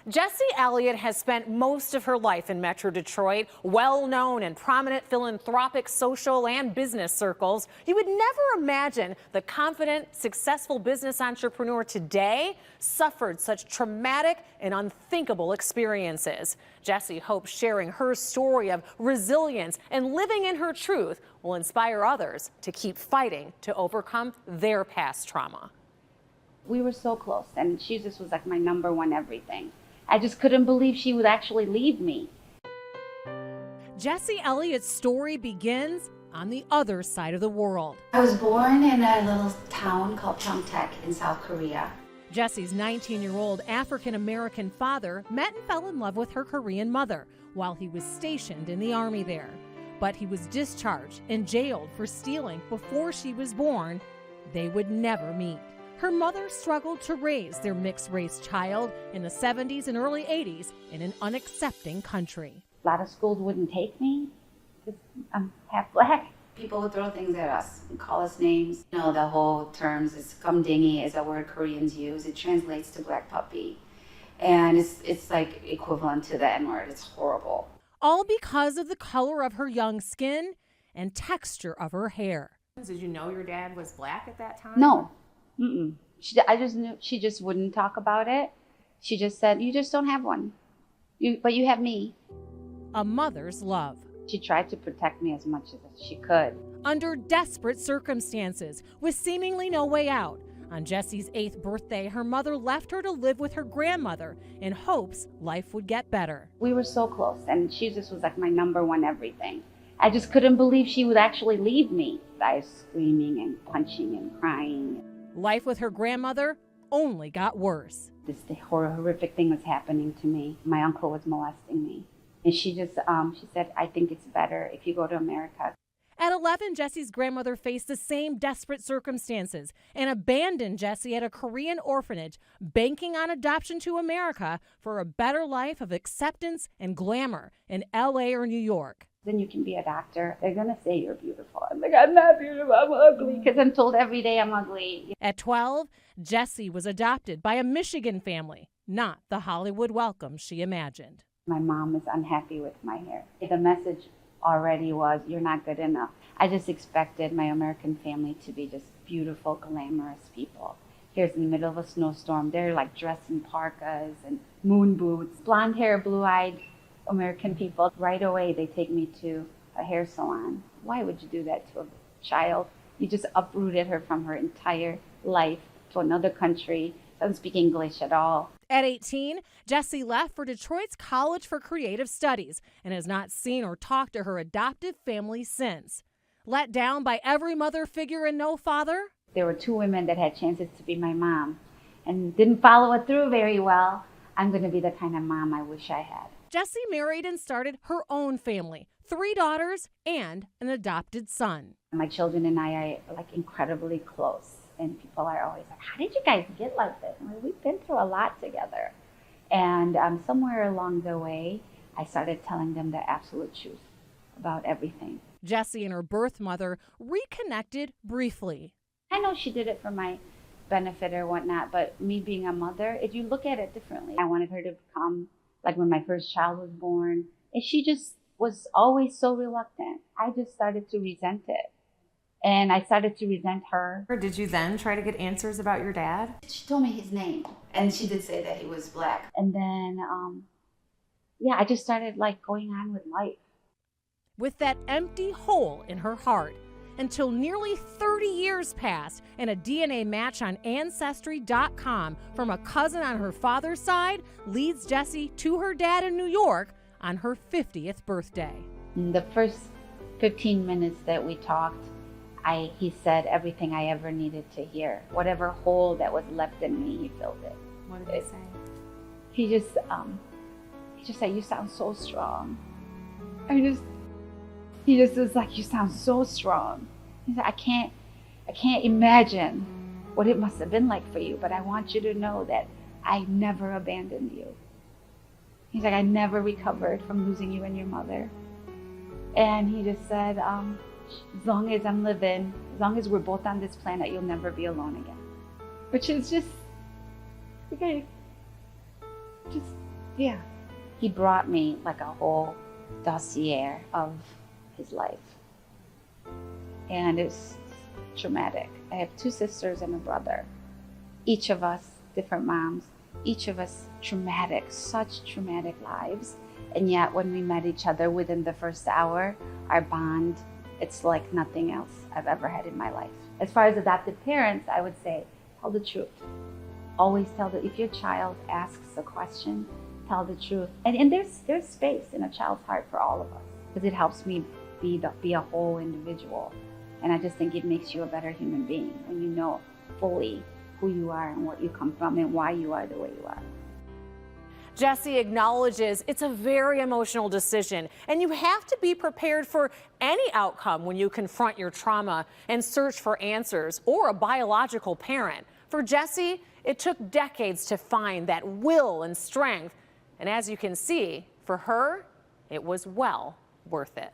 Jessie Elliot has spent most of her life in Metro Detroit, well known in prominent philanthropic, social, and business circles. You would never imagine the confident, successful business entrepreneur today suffered such traumatic and unthinkable experiences. Jessie hopes sharing her story of resilience and living in her truth will inspire others to keep fighting to overcome their past trauma. We were so close, and she just was like my number one everything. I just couldn't believe she would actually leave me. Jessie Elliott's story begins on the other side of the world. I was born in a little town called Cheongtaek in South Korea. Jessie's 19-year-old African-American father met and fell in love with her Korean mother while he was stationed in the army there. But he was discharged and jailed for stealing before she was born. They would never meet. Her mother struggled to raise their mixed-race child in the 70s and early 80s in an unaccepting country. A lot of schools wouldn't take me because I'm half black. People would throw things at us and call us names. You know, the whole terms is "skumdingy" is a word Koreans use. It translates to black puppy. And it's like equivalent to the N-word. It's horrible. All because of the color of her young skin and texture of her hair. Did you know your dad was black at that time? No. Mm-mm. I just knew she just wouldn't talk about it. She just said, "You just don't have one. But you have me." A mother's love. She tried to protect me as much as she could. Under desperate circumstances, with seemingly no way out, on Jessie's 8th birthday, her mother left her to live with her grandmother in hopes life would get better. We were so close, and she just was like my number one everything. I just couldn't believe she would actually leave me. I was screaming and punching and crying. Life with her grandmother only got worse. This horrific thing was happening to me. My uncle was molesting me. And she said, "I think it's better if you go to America." At 11, Jessie's grandmother faced the same desperate circumstances and abandoned Jessie at a Korean orphanage, banking on adoption to America for a better life of acceptance and glamour in LA or New York. Then you can be a doctor. They're going to say you're beautiful. I'm like, "I'm not beautiful, I'm ugly," because I'm told every day I'm ugly. At 12, Jessie was adopted by a Michigan family, not the Hollywood welcome she imagined. My mom is unhappy with my hair. The message already was, "You're not good enough." I just expected my American family to be just beautiful, glamorous people. Here's in the middle of a snowstorm. They're like dressed in parkas and moon boots, blonde hair, blue-eyed American people. Right away, they take me to a hair salon. Why would you do that to a child? You just uprooted her from her entire life to another country. Doesn't speak English at all. At 18, Jessie left for Detroit's College for Creative Studies and has not seen or talked to her adoptive family since. Let down by every mother figure and no father? There were 2 women that had chances to be my mom and didn't follow it through very well. I'm going to be the kind of mom I wish I had. Jessie married and started her own family, 3 daughters and an adopted son. My children and I are like incredibly close. And people are always like, "How did you guys get like this?" I'm like, "We've been through a lot together." And somewhere along the way, I started telling them the absolute truth about everything. Jessie and her birth mother reconnected briefly. I know she did it for my benefit or whatnot, but me being a mother, if you look at it differently, I wanted her to become like when my first child was born. And she just was always so reluctant. I just started to resent it. And I started to resent her. Did you then try to get answers about your dad? She told me his name, and she did say that he was black. And then, I just started like going on with life. With that empty hole in her heart, until nearly 30 years passed and a DNA match on Ancestry.com from a cousin on her father's side leads Jessie to her dad in New York on her 50th birthday. In the first 15 minutes that we talked, he said everything I ever needed to hear. Whatever hole that was left in me, he filled it. What did he say? He just said, "You sound so strong." He just was like, "You sound so strong." He said, I can't imagine what it must have been like for you, but I want you to know that I never abandoned you. He's like, "I never recovered from losing you and your mother." And he just said, as long as I'm living, as long as we're both on this planet, you'll never be alone again. Which is just, okay, just Yeah. He brought me like a whole dossier of his life. And it's traumatic. I have 2 sisters and a brother. Each of us, different moms, each of us traumatic, such traumatic lives. And yet when we met each other within the first hour, our bond, it's like nothing else I've ever had in my life. As far as adoptive parents, I would say, tell the truth. Always tell if your child asks a question, tell the truth. And there's space in a child's heart for all of us, because it helps me be a whole individual. And I just think it makes you a better human being when you know fully who you are and what you come from and why you are the way you are. Jessie acknowledges it's a very emotional decision, and you have to be prepared for any outcome when you confront your trauma and search for answers, or a biological parent. For Jessie, it took decades to find that will and strength, and as you can see, for her, it was well worth it.